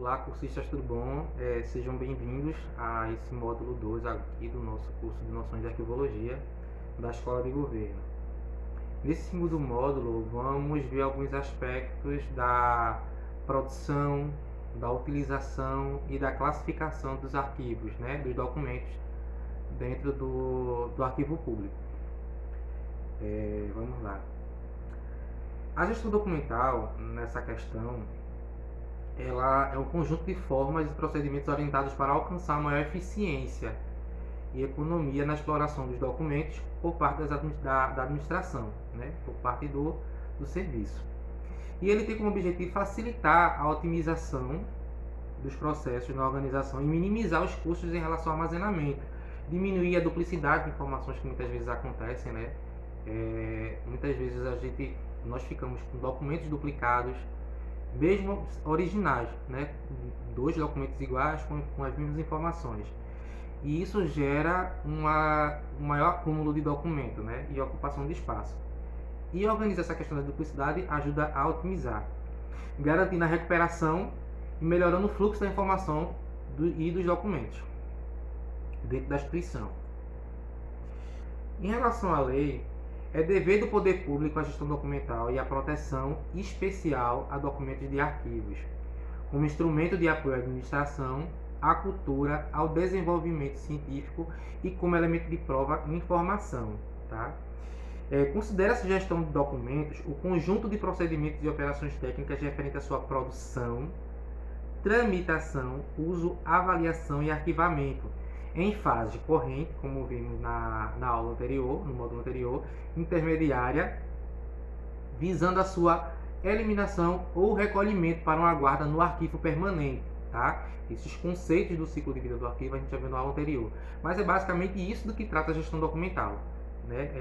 Olá, cursistas, tudo bom? Sejam bem-vindos a esse módulo 2 aqui do nosso curso de Noções de Arquivologia da Escola de Governo. Nesse segundo módulo, vamos ver alguns aspectos da produção, da utilização e da classificação dos arquivos, né, dos documentos dentro do arquivo público. Vamos lá. A gestão documental, nessa questão, ela é um conjunto de formas e procedimentos orientados para alcançar maior eficiência e economia na exploração dos documentos por parte da administração, né? Por parte do serviço. E ele tem como objetivo facilitar a otimização dos processos na organização e minimizar os custos em relação ao armazenamento, diminuir a duplicidade de informações que muitas vezes acontecem, né? Muitas vezes nós ficamos com documentos duplicados, mesmo originais, né? Dois documentos iguais com as mesmas informações. E isso gera um maior acúmulo de documento, né? E ocupação de espaço. E organizar essa questão da duplicidade ajuda a otimizar, garantindo a recuperação e melhorando o fluxo da informação e dos documentos dentro da instituição. Em relação à lei, é dever do poder público a gestão documental e a proteção especial a documentos de arquivos, como instrumento de apoio à administração, à cultura, ao desenvolvimento científico e como elemento de prova e informação. Tá? Considera-se gestão de documentos o conjunto de procedimentos e operações técnicas referentes à sua produção, tramitação, uso, avaliação e arquivamento, em fase corrente, como vimos na aula anterior, no módulo anterior, intermediária, visando a sua eliminação ou recolhimento para uma guarda no arquivo permanente. Tá? Esses conceitos do ciclo de vida do arquivo a gente já viu na aula anterior. Mas é basicamente isso do que trata a gestão documental. Né?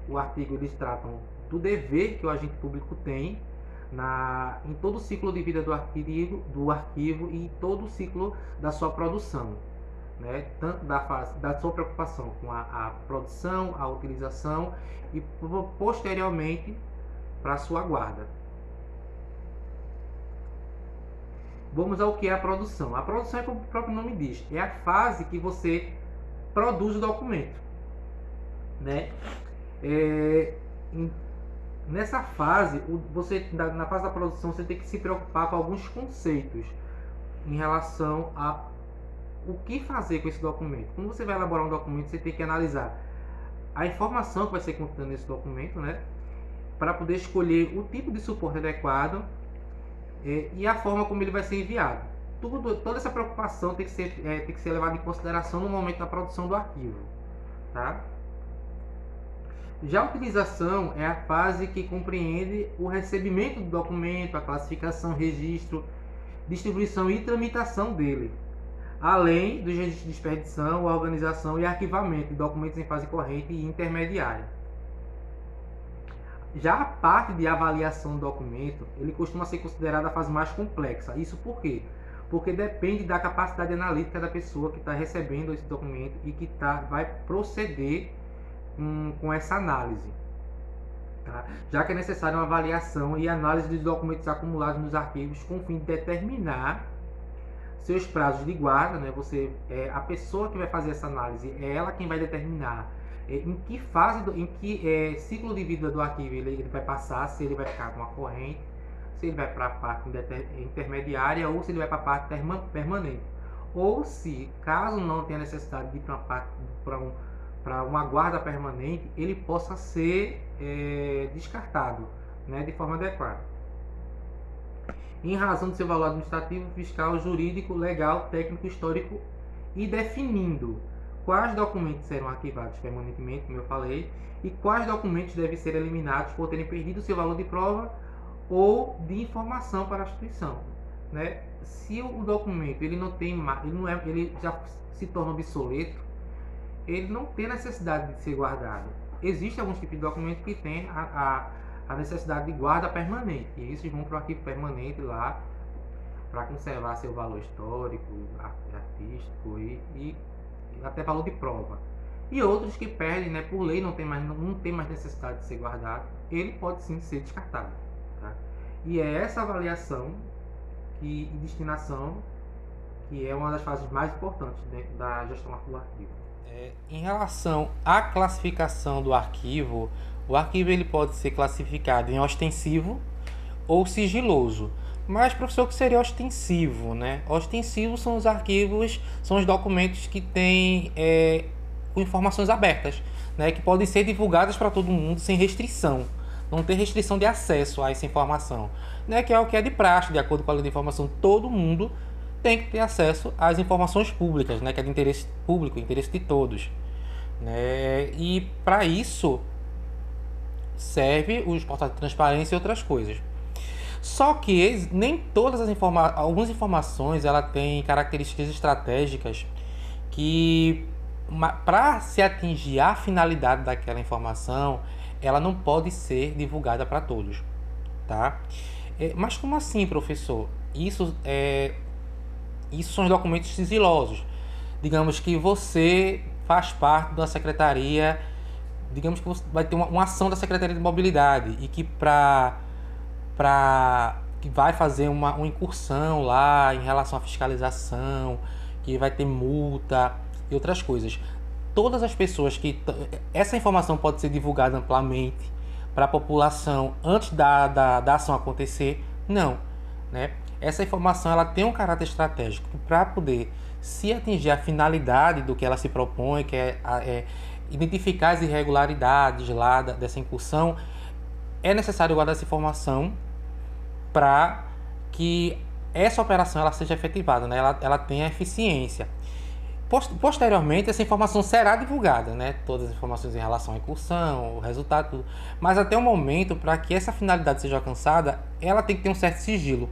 O artigo eles tratam do dever que o agente público tem em todo o ciclo de vida do arquivo e todo o ciclo da sua produção, né? Tanto da sua preocupação com a produção, a utilização e posteriormente para a sua guarda. Vamos ao que é a produção. A produção é como o próprio nome diz, é a fase que você produz o documento, né? Nessa fase, na fase da produção, você tem que se preocupar com alguns conceitos em relação a o que fazer com esse documento. Quando você vai elaborar um documento, você tem que analisar a informação que vai ser contida nesse documento, né, para poder escolher o tipo de suporte adequado e a forma como ele vai ser enviado. Toda essa preocupação tem que ser levada em consideração no momento da produção do arquivo. Tá? Já a utilização é a fase que compreende o recebimento do documento, a classificação, registro, distribuição e tramitação dele, além dos registros de expedição, organização e arquivamento de documentos em fase corrente e intermediária. Já a parte de avaliação do documento, ele costuma ser considerada a fase mais complexa. Isso por quê? Porque depende da capacidade analítica da pessoa que está recebendo esse documento e que vai proceder com essa análise. Tá? Já que é necessária uma avaliação e análise dos documentos acumulados nos arquivos com o fim de determinar seus prazos de guarda, né? A pessoa que vai fazer essa análise é ela quem vai determinar em que fase, ciclo de vida do arquivo ele vai passar, se ele vai ficar com a corrente, se ele vai para a parte intermediária ou se ele vai para a parte permanente. Ou se, caso não tenha necessidade de ir para uma guarda permanente, ele possa ser descartado, né, de forma adequada. Em razão do seu valor administrativo, fiscal, jurídico, legal, técnico, histórico e definindo quais documentos serão arquivados permanentemente, como eu falei, e quais documentos devem ser eliminados por terem perdido seu valor de prova ou de informação para a instituição. Né? Se o documento ele já se torna obsoleto, ele não tem necessidade de ser guardado. Existem alguns tipos de documentos que têm a necessidade de guarda permanente, e esses vão para o arquivo permanente lá para conservar seu valor histórico, artístico e até valor de prova. E outros que perdem, né, por lei, não tem mais necessidade de ser guardado, ele pode sim ser descartado. Tá? E é essa avaliação e destinação, que é uma das fases mais importantes dentro da gestão do arquivo. Em relação à classificação do arquivo, o arquivo ele pode ser classificado em ostensivo ou sigiloso. Mas, professor, o que seria ostensivo, né? Ostensivo são os arquivos, são os documentos que têm com informações abertas, né? Que podem ser divulgadas para todo mundo sem restrição. Não tem restrição de acesso a essa informação, né? Que é o que é de praxe, de acordo com a lei de informação. Todo mundo tem que ter acesso às informações públicas, né? Que é de interesse público, interesse de todos, né? E para isso serve os portais de transparência e outras coisas. Só que nem todas as algumas informações ela tem características estratégicas que para se atingir a finalidade daquela informação, ela não pode ser divulgada para todos, tá? Mas como assim, professor? Isso são os documentos sigilosos. Digamos que você faz parte da secretaria, digamos que você vai ter uma ação da Secretaria de Mobilidade e que que vai fazer uma incursão lá em relação à fiscalização, que vai ter multa e outras coisas. Todas as pessoas essa informação pode ser divulgada amplamente para a população antes da ação acontecer? Não, né? Essa informação ela tem um caráter estratégico para poder se atingir a finalidade do que ela se propõe, que é identificar as irregularidades lá dessa incursão. É necessário guardar essa informação para que essa operação ela seja efetivada, né? Ela tenha eficiência. Posteriormente, essa informação será divulgada, né? Todas as informações em relação à incursão, o resultado, tudo. Mas até o momento, para que essa finalidade seja alcançada, ela tem que ter um certo sigilo.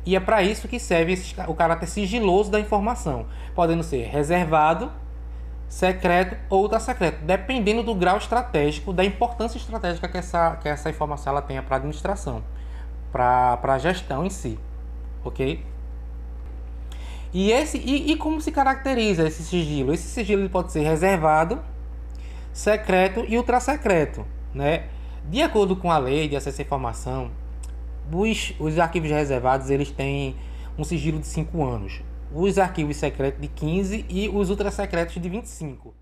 E é para isso que serve o caráter sigiloso da informação, podendo ser reservado, secreto ou ultra-secreto, dependendo do grau estratégico, da importância estratégica que essa informação ela tenha para a administração, para a gestão em si, ok? E como se caracteriza esse sigilo? Esse sigilo ele pode ser reservado, secreto e ultra-secreto, né? De acordo com a lei de acesso à informação, os arquivos reservados eles têm um sigilo de 5 anos, os arquivos secretos de 15 e os ultra-secretos de 25.